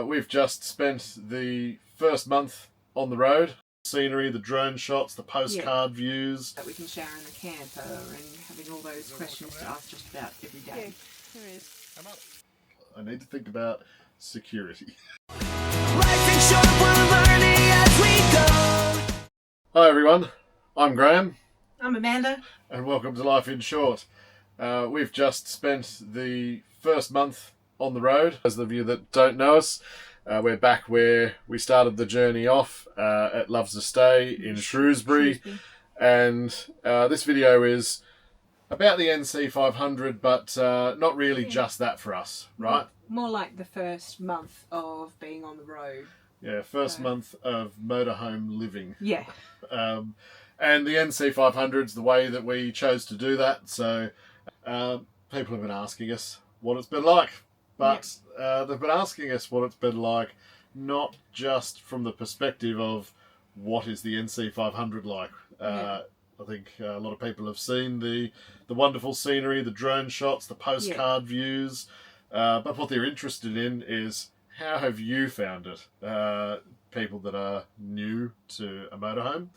We've just spent the first month on the road. Scenery, the drone shots, the postcard views. That we can share in the camper and having all those questions to ask just about every day. Yeah, there is. I need to think about security. Hi everyone, I'm Graham. I'm Amanda. And welcome to Life in Short. We've just spent the first month on the road. Those of you that don't know us, we're back where we started the journey off at Love's Estate in Shrewsbury. And this video is about the NC500, but not really just that for us, right? More like the first month of being on the road. Yeah, first month of motorhome living. Yeah. And the NC500's the way that we chose to do that. So people have been asking us what it's been like. But they've been asking us what it's been like, not just from the perspective of what is the NC500 like. I think a lot of people have seen the wonderful scenery, the drone shots, the postcard views. But what they're interested in is, how have you found it? People that are new to a motorhome,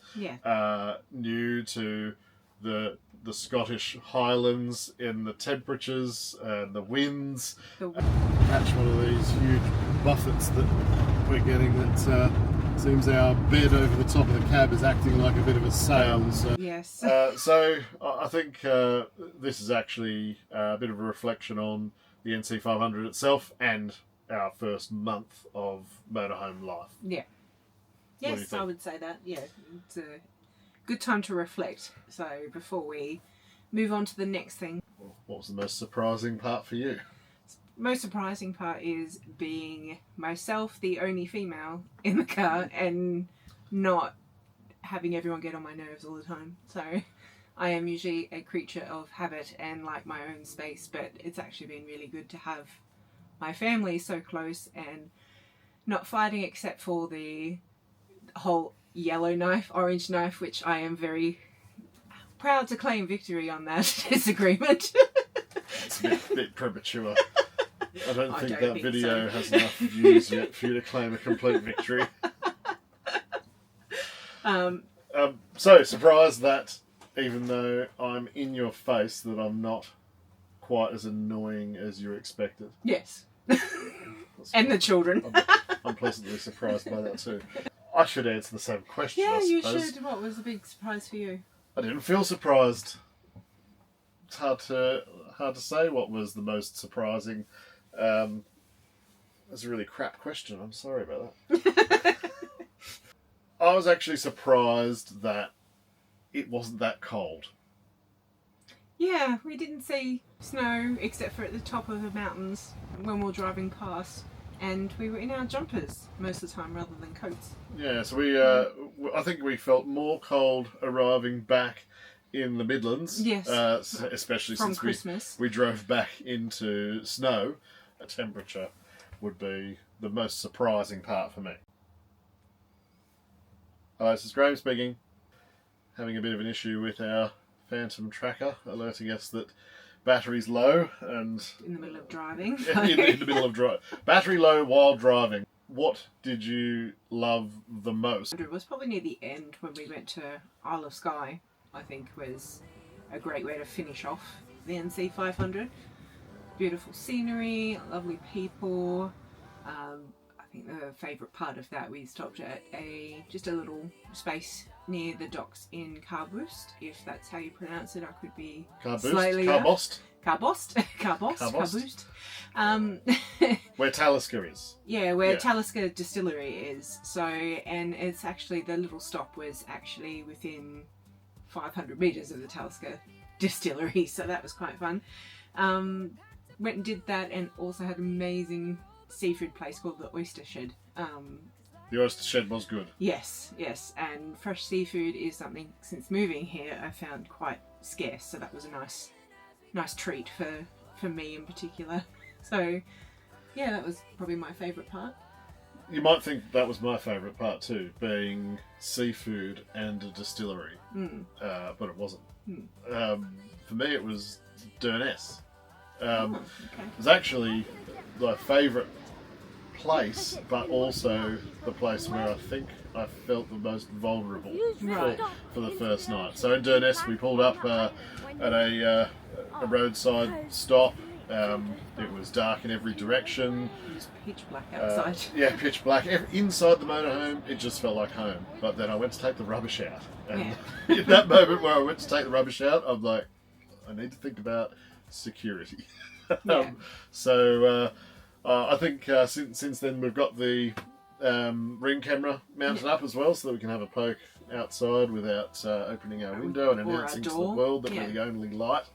new to the Scottish Highlands in the temperatures and the winds. Catch one of these huge buffets that we're getting that seems our bed over the top of the cab is acting like a bit of a sail. So, so I think this is actually a bit of a reflection on the NC500 itself and our first month of motorhome life. Yeah. Yes, I would say that. Yeah, it's a good time to reflect. So before we move on to the next thing. What was the most surprising part for you? Most surprising part is being myself, the only female in the car, and not having everyone get on my nerves all the time. So I am usually a creature of habit and like my own space, but it's actually been really good to have my family so close and not fighting, except for the whole yellow knife, orange knife, which I am very proud to claim victory on that disagreement. It's a bit premature. I don't think that video has enough views yet for you to claim a complete victory. So surprised that even though I'm in your face, that I'm not quite as annoying as you expected. Yes. And the children. I'm pleasantly surprised by that too. I should answer the same question. Yeah, I you suppose. should. What was the big surprise for you? I didn't feel surprised. It's hard to say what was the most surprising. That's a really crap question. I'm sorry about that. I was actually surprised that it wasn't that cold. Yeah, we didn't see snow except for at the top of the mountains when we were driving past, and we were in our jumpers most of the time rather than coats. Yeah, so I think we felt more cold arriving back in the Midlands. Yes. Especially from since Christmas. we drove back into snow. A temperature would be the most surprising part for me. Hello, this is Graham speaking. Having a bit of an issue with our Phantom tracker, alerting us that battery's low and... in the middle of driving. in the middle of driving. Battery low while driving. What did you love the most? It was probably near the end when we went to Isle of Skye, I think was a great way to finish off the NC500. Beautiful scenery, lovely people. I think the favourite part of that, we stopped at just a little space near the docks in Carbost, if that's how you pronounce it. I could be slightly Carbost. Carbost. Where Talisker is. Yeah, where Talisker Distillery is. So, and it's actually, the little stop was actually within 500 metres of the Talisker Distillery, so that was quite fun. Went and did that, and also had an amazing seafood place called the Oyster Shed. The Oyster Shed was good. Yes, and fresh seafood is something, since moving here, I found quite scarce, so that was a nice treat for me in particular. So yeah, that was probably my favourite part. You might think that was my favourite part too, being seafood and a distillery, but it wasn't. For me it was Durness. It was actually my favourite place, but also the place where I think I felt the most vulnerable Right. for the first night. So in Durness, we pulled up at a roadside stop. It was dark in every direction. It was pitch black outside. Yeah, pitch black. Inside the motorhome, it just felt like home. But then I went to take the rubbish out. And in that moment where I went to take the rubbish out, I'm like, I need to think about security. Yeah. So I think since then we've got the ring camera mounted up as well, so that we can have a poke outside without opening our window and Or our announcing to the door. world that Yeah. we're the only light.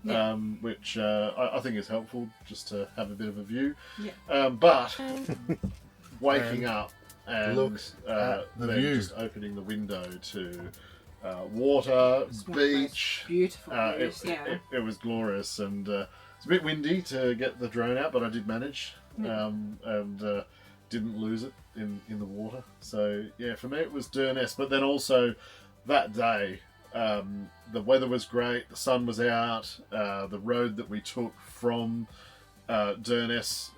Yeah. Which I think is helpful just to have a bit of a view. Yeah. But waking up and Look at the then view. just opening the window to water, It's one of the most beach. beautiful views. It was glorious, and it's a bit windy to get the drone out, but I did manage, Yeah. and didn't lose it in the water. So yeah, for me it was Durness, but then also that day. The weather was great, the sun was out, the road that we took from Durness,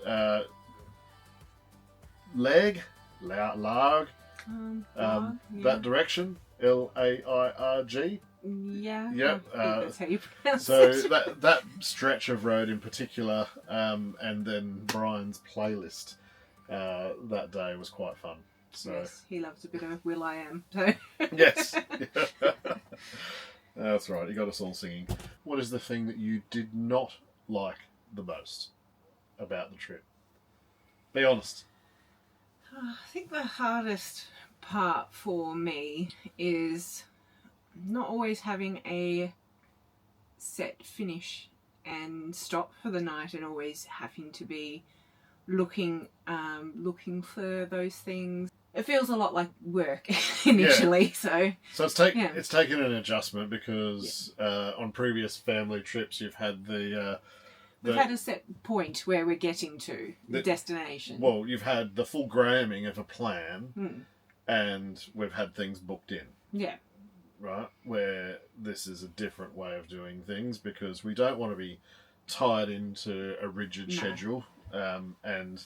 Larg, yeah. that direction, Lairg. Yeah. Yep, I think that's how you pronounce So it. that stretch of road in particular, and then Brian's playlist that day was quite fun. So Yes, he loves a bit of Will I Am. So yes. That's right, you got us all singing. What is the thing that you did not like the most about the trip? Be honest. I think the hardest part for me is not always having a set finish and stop for the night, and always having to be looking for those things. It feels a lot like work initially. So it's taken an adjustment because on previous family trips you've had we've had a set point where we're getting to the destination. Well, you've had the full gramming of a plan, and we've had things booked in. Yeah. Right, where this is a different way of doing things because we don't want to be tied into a rigid schedule, and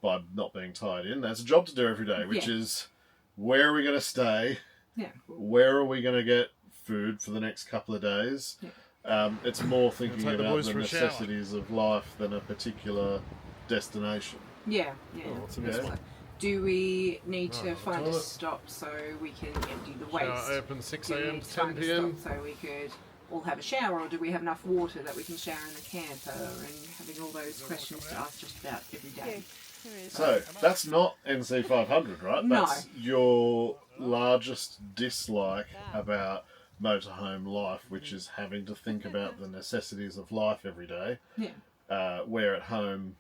by not being tied in, there's a job to do every day, which is where are we going to stay? Yeah. Where are we going to get food for the next couple of days? Yeah. It's more thinking Take the about boys the for a shower. necessities of life than a particular destination. Yeah. Yeah. Oh, what's in this So, do we need to Oh, find a toilet. stop so we can empty the waste? Shower open 6 Do we a.m. need to to 10 find a p.m. stop so we could all have a shower, or do we have enough water that we can shower in the camper? And having all those questions to ask just about every day. So that's not NC500, right? No. That's your largest dislike about motorhome life, which is having to think about the necessities of life every day. Yeah. Where at home,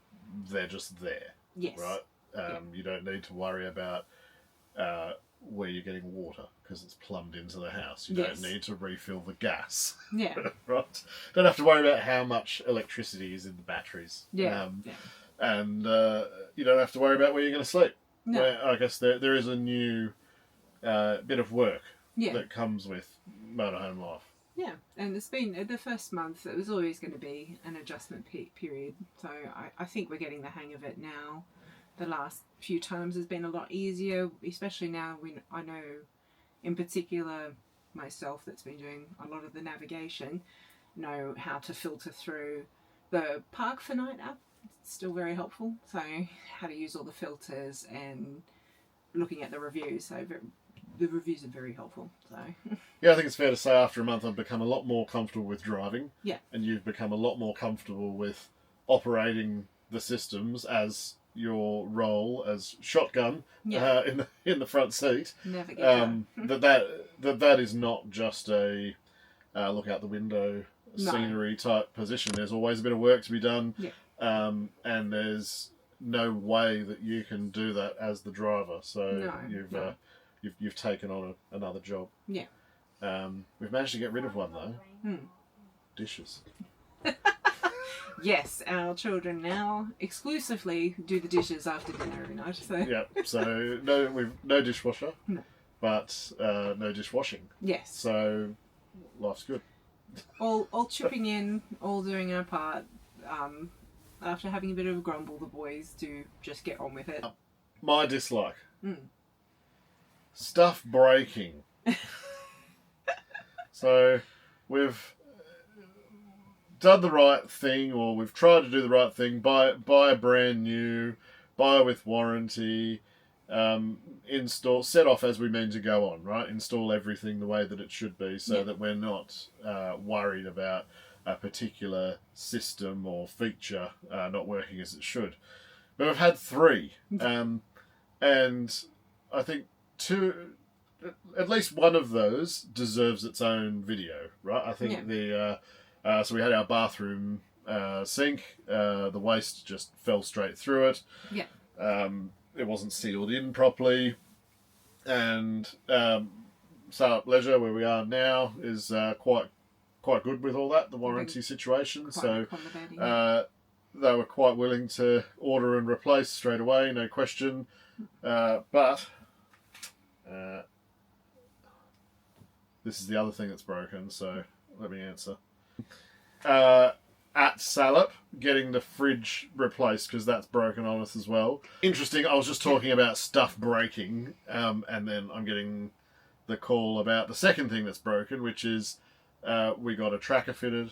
they're just there, Yes. right? You don't need to worry about where you're getting water because it's plumbed into the house. You Yes. don't need to refill the gas, Yeah. right? Don't have to worry about how much electricity is in the batteries. Yeah. And you don't have to worry about where you're going to sleep. No. Where I guess there is a new bit of work Yeah. that comes with motorhome life. Yeah, and it's been the first month. It was always going to be an adjustment period, so I think we're getting the hang of it now. The last few times has been a lot easier, especially now when I know, in particular, myself that's been doing a lot of the navigation, know how to filter through the Park for Night app. It's still very helpful. So how to use all the filters and looking at the reviews. So the reviews are very helpful. So. Yeah, I think it's fair to say after a month I've become a lot more comfortable with driving. Yeah. And you've become a lot more comfortable with operating the systems as your role as shotgun in the front seat. Navigator. That is not just a look out the window No. scenery type position. There's always a bit of work to be done. Yeah. And there's no way that you can do that as the driver. So you've taken on another job. Yeah. We've managed to get rid of one though. Hmm. Dishes. Yes, our children now exclusively do the dishes after dinner every night. So Yeah. So no dishwasher, No. but no dishwashing. yes, So life's good. all chipping in, all doing our part. after having a bit of a grumble, the boys do just get on with it. My dislike. Stuff breaking. So we've done the right thing, or we've tried to do the right thing, buy a brand new, buy with warranty, install, set off as we mean to go on, right? Install everything the way that it should be, so that we're not worried about a particular system or feature not working as it should. But we've had 3, and I think 2, at least one of those deserves its own video, right? I think so we had our bathroom sink, the waste just fell straight through it. It wasn't sealed in properly, and Startup Leisure, where we are now, is quite good with all that, the warranty situation. So they were quite willing to order and replace straight away, no question. But this is the other thing that's broken, so let me answer. At Salop, getting the fridge replaced, because that's broken on us as well. Interesting, I was just talking about stuff breaking, and then I'm getting the call about the second thing that's broken, which is we got a tracker fitted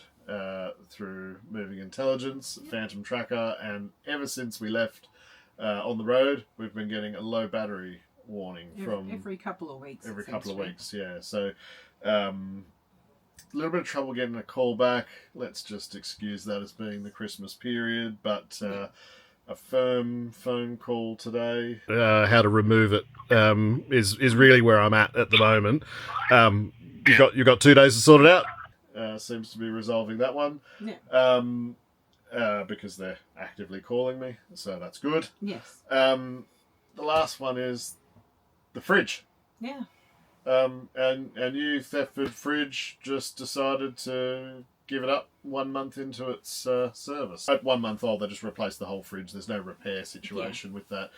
through Moving Intelligence, Phantom Tracker, and ever since we left on the road, we've been getting a low battery warning from every couple of weeks. Every couple of weeks, yeah. So a little bit of trouble getting a call back. Let's just excuse that as being the Christmas period, but a firm phone call today. How to remove it is really where I'm at the moment. You've got 2 days to sort it out. Seems to be resolving that one. Because they're actively calling me, so that's good. Yes. The last one is the fridge. Yeah. And you, Thetford Fridge, just decided to give it up 1 month into its service. At 1 month old, they just replaced the whole fridge. There's no repair situation with that.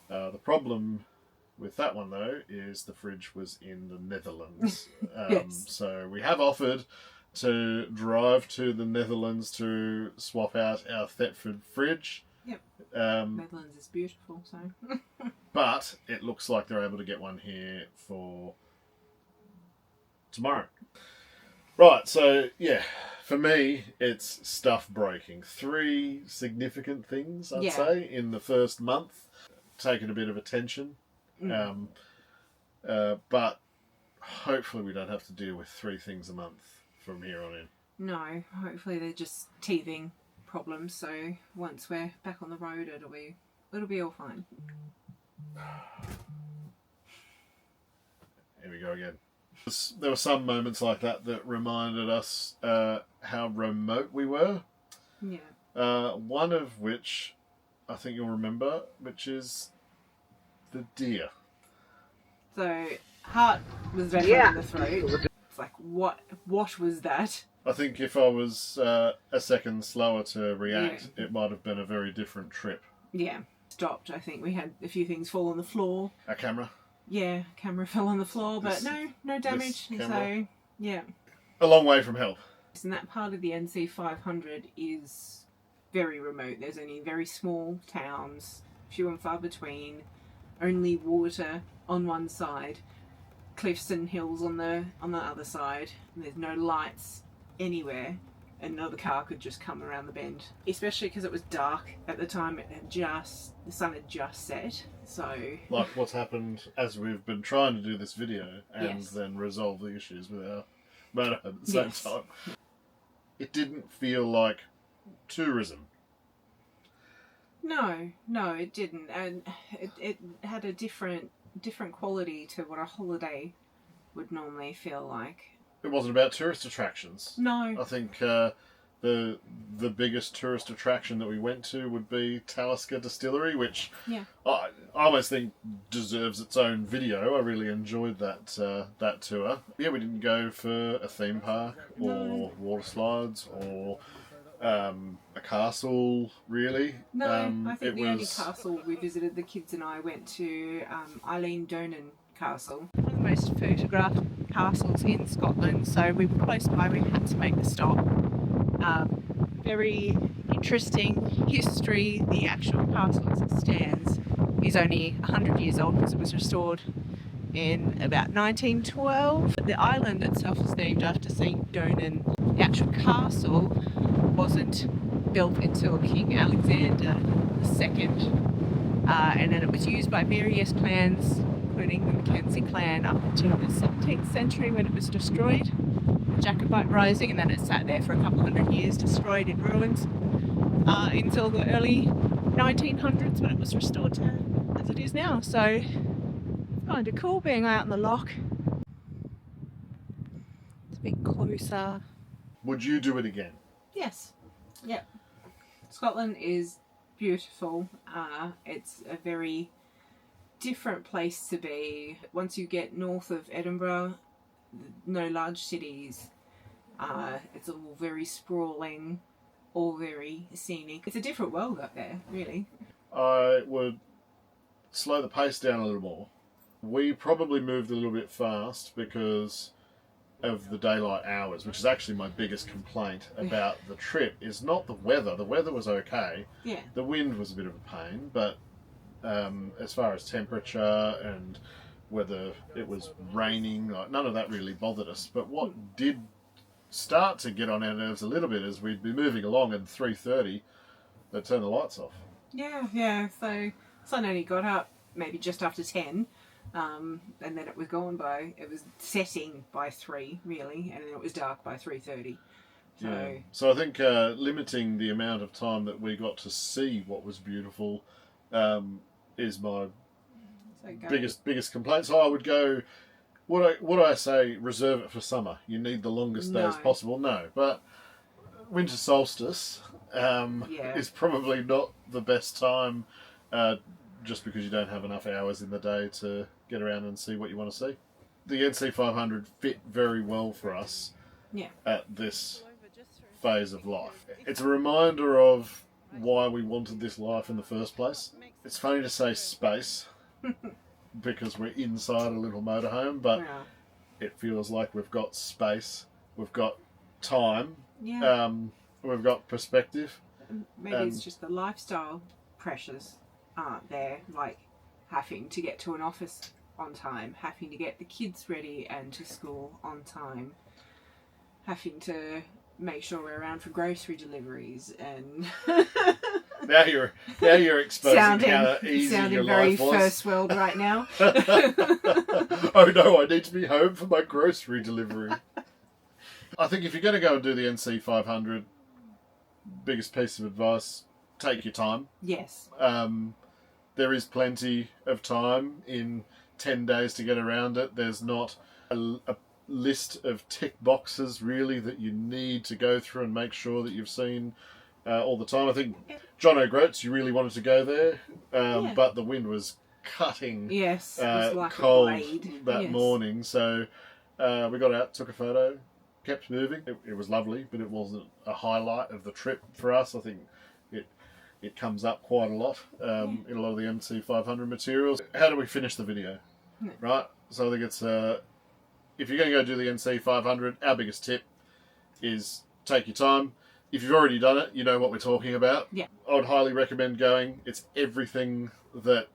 The problem with that one, though, is the fridge was in the Netherlands. So we have offered to drive to the Netherlands to swap out our Thetford fridge. Netherlands is beautiful, so. But it looks like they're able to get one here for tomorrow. Right, so yeah, for me, it's stuff breaking. 3 significant things, I'd say, in the first month. Taken a bit of attention. But hopefully we don't have to deal with 3 things a month from here on in. No, hopefully they're just teething problems, so once we're back on the road, it'll be all fine. Here we go again. There were some moments like that reminded us how remote we were. One of which I think you'll remember, which is the deer. So heart was very in the throat. It's like, what was that? I think if I was a second slower to react, it might have been a very different trip. Yeah, stopped. I think we had a few things fall on the floor. A camera? Yeah, camera fell on the floor, but no damage. So, yeah. A long way from help. And that part of the NC500 is very remote. There's only very small towns, few and far between, only water on one side, cliffs and hills on the other side. And there's no lights anywhere. Another car could just come around the bend, especially because it was dark at the time. The sun had just set, so like what's happened as we've been trying to do this video and then resolve the issues with our motorhome at the same time. It didn't feel like tourism. No, it didn't, and it had a different quality to what a holiday would normally feel like. It wasn't about tourist attractions. No. I think the biggest tourist attraction that we went to would be Talisker Distillery, which I almost think deserves its own video. I really enjoyed that tour. Yeah, we didn't go for a theme park or water slides or a castle, really. No, I think the only castle we visited, the kids and I went to Eileen Donan Castle. One of the most photographed castles in Scotland, so we were close by, we had to make the stop. Very interesting history. The actual castle as it stands is only 100 years old because it was restored in about 1912. The island itself is named after St. Donan. The actual castle wasn't built until King Alexander II, and then it was used by various clans, including the Mackenzie clan, up until the 17th century when it was destroyed, the Jacobite Rising, and then it sat there for a couple hundred years, destroyed in ruins, until the early 1900s when it was restored to as it is now. So it's kind of cool being out in the loch. It's a bit closer. Would you do it again? Yes. Yep. Scotland is beautiful. It's a very different place to be. Once you get north of Edinburgh, no large cities. It's all very sprawling, all very scenic. It's a different world up there, really. I would slow the pace down a little more. We probably moved a little bit fast because of the daylight hours, which is actually my biggest complaint about the trip, is not the weather. The weather was okay. Yeah. The wind was a bit of a pain, but as far as temperature and whether it was raining, none of that really bothered us. But what did start to get on our nerves a little bit is we'd be moving along at 3:30, they'd turn the lights off. Yeah. So sun only got up maybe just after 10. And then it was setting by 3 really, and then it was dark by 3:30. So I think limiting the amount of time that we got to see what was beautiful is my biggest complaint. So I would go. Would I say reserve it for summer? You need the longest days possible. No, but winter solstice is probably not the best time. Just because you don't have enough hours in the day to get around and see what you want to see. The NC500 fit very well for us at this phase of life. It's a reminder of why we wanted this life in the first place. It's funny to say space because we're inside a little motorhome, but it feels like we've got space, we've got time, we've got perspective. Maybe it's just the lifestyle pressures aren't there, like having to get to an office on time, having to get the kids ready and to school on time, having to make sure we're around for grocery deliveries, and now you're exposing how easy your life was. Very first world right now. Oh no, I need to be home for my grocery delivery. I think if you're going to go and do the NC500, biggest piece of advice, take your time. Yes. There is plenty of time in 10 days to get around it. There's not a list of tick boxes really that you need to go through and make sure that you've seen all the time. I think John O'Groats, you really wanted to go there, but the wind was cutting it was like cold a blade. that morning. So we got out, took a photo, kept moving. It was lovely, but it wasn't a highlight of the trip for us. I think it comes up quite a lot in a lot of the NC500 materials. How do we finish the video? Right? So I think it's if you're going to go do the NC500, our biggest tip is take your time. If you've already done it, you know what we're talking about. Yeah. I would highly recommend going. It's everything that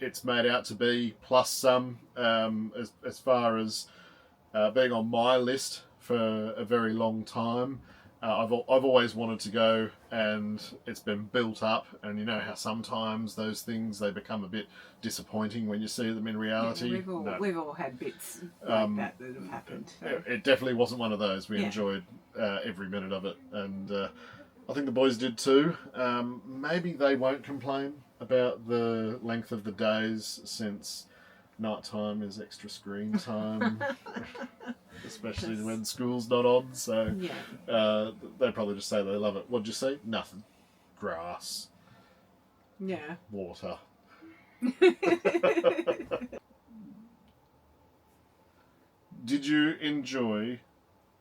it's made out to be, plus some, as far as being on my list for a very long time. I've always wanted to go, and it's been built up, and you know how sometimes those things, they become a bit disappointing when you see them in reality. Yeah, we've all had bits like that have happened. So. It definitely wasn't one of those. We enjoyed every minute of it, and I think the boys did too. Maybe they won't complain about the length of the days, since night time is extra screen time. Especially when school's not on, so they'd probably just say they love it. What'd you see? Nothing. Grass. Yeah. Water. Did you enjoy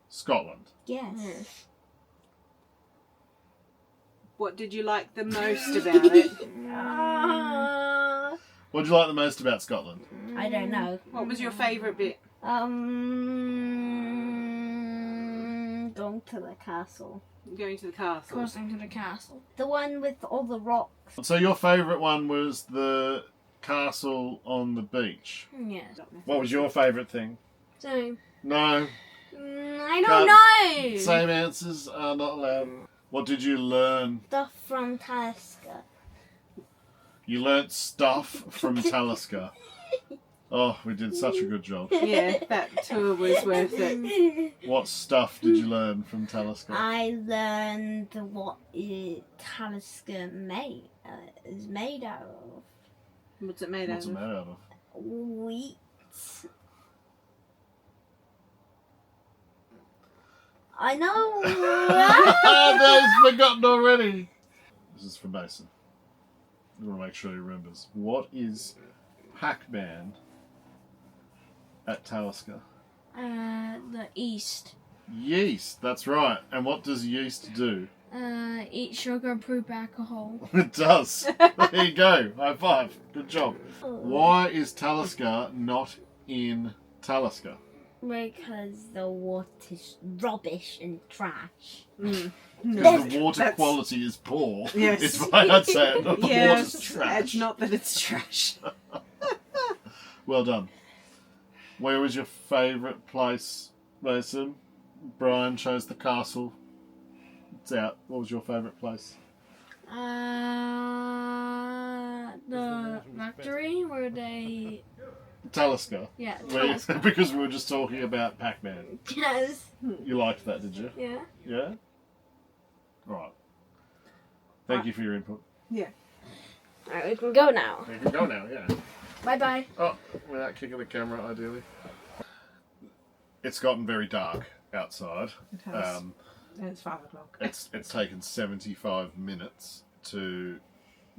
Scotland? Yes. What did you like the most about it? What did you like the most about Scotland? I don't know. What was your favourite bit? Going crossing to the castle. Going to the castle. Crossing to the castle. The one with all the rocks. So your favourite one was the castle on the beach. Yes. What was your favourite thing? Same. No. I don't know. Same answers are not allowed. What did you learn? Stuff from Talisker. You learnt stuff from Talisker. Oh, we did such a good job. Yeah, that tour was worth it. What stuff did you learn from Talisker? I learned what Talisker is made out of. What's it made What's it out made of? out of? Wheat. I know. They've forgotten already. This is for Mason. I want to make sure he remembers. What is Pac-Man at Talisker? The east. Yeast, that's right. And what does yeast do? Eat sugar, poop alcohol. It does. There you go. High five. Good job. Why is Talisker not in Talisker? Because the water's rubbish and trash. Because the water quality is poor. Yes. Is why I'd say it. Not the water's trash. It's not that it's trash. Well done. Where was your favourite place, Mason? Brian chose the castle. It's out. What was your favourite place? The factory where they... Talisker. Yeah, Talisker. Because we were just talking about Pac-Man. Yes. You liked that, did you? Yeah. Yeah? Right. Thank you for your input. Yeah. Alright, we can go now. You can go now, yeah. Bye-bye. Oh, without kicking the camera, ideally. It's gotten very dark outside. It has. And it's 5 o'clock. It's taken 75 minutes to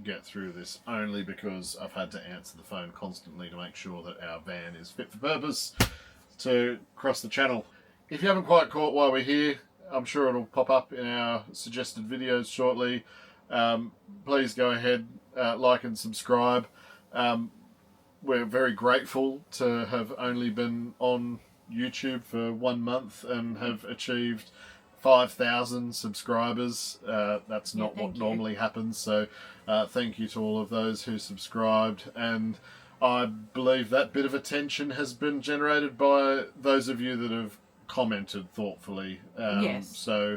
get through this, only because I've had to answer the phone constantly to make sure that our van is fit for purpose to cross the channel. If you haven't quite caught why we're here, I'm sure it'll pop up in our suggested videos shortly. Please go ahead, like and subscribe. We're very grateful to have only been on YouTube for 1 month and have achieved 5,000 subscribers. That's not what normally happens, so thank you to all of those who subscribed, and I believe that bit of attention has been generated by those of you that have commented thoughtfully. Yes. So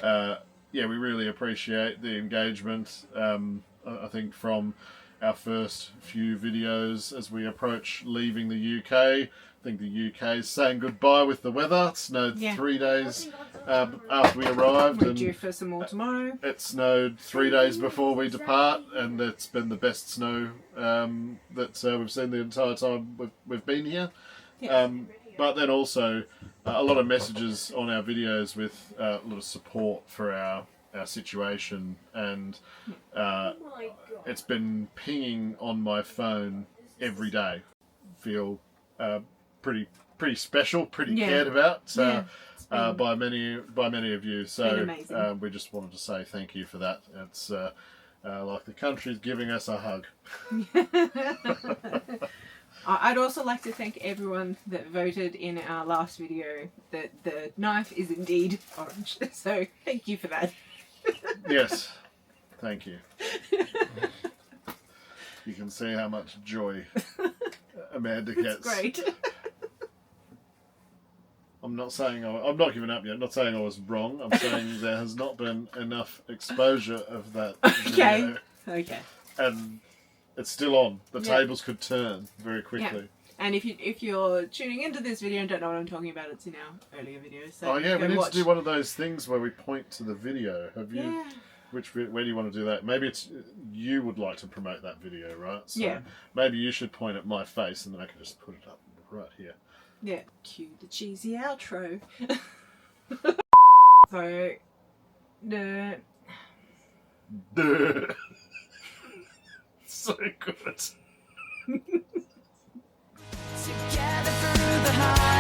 yeah, we really appreciate the engagement. I think from our first few videos as we approach leaving the UK, I think the UK is saying goodbye with the weather. It snowed 3 days after we arrived. We're due for some more tomorrow. It snowed 3 days before we depart, and it's been the best snow that we've seen the entire time we've been here. Yes. But then also a lot of messages on our videos with a lot of support for our situation, and it's been pinging on my phone every day. Feel pretty special, pretty cared about by many of you. So we just wanted to say thank you for that. It's like the country's giving us a hug. I'd also like to thank everyone that voted in our last video that the knife is indeed orange. So thank you for that. Yes, thank you. You can see how much joy Amanda gets. It's great. I'm not saying I'm not giving up yet. I'm not saying I was wrong. I'm saying there has not been enough exposure of that video. Okay. And it's still on. The tables could turn very quickly. Yeah. And if you're tuning into this video and don't know what I'm talking about, it's in our earlier videos. So we need watch. to do one of those things where we point to the video. Have you? Yeah. Where do you want to do that? Maybe it's you would like to promote that video, right? So yeah. Maybe you should point at my face, and then I can just put it up right here. Yeah. Cue the cheesy outro. So, so good. Together through the high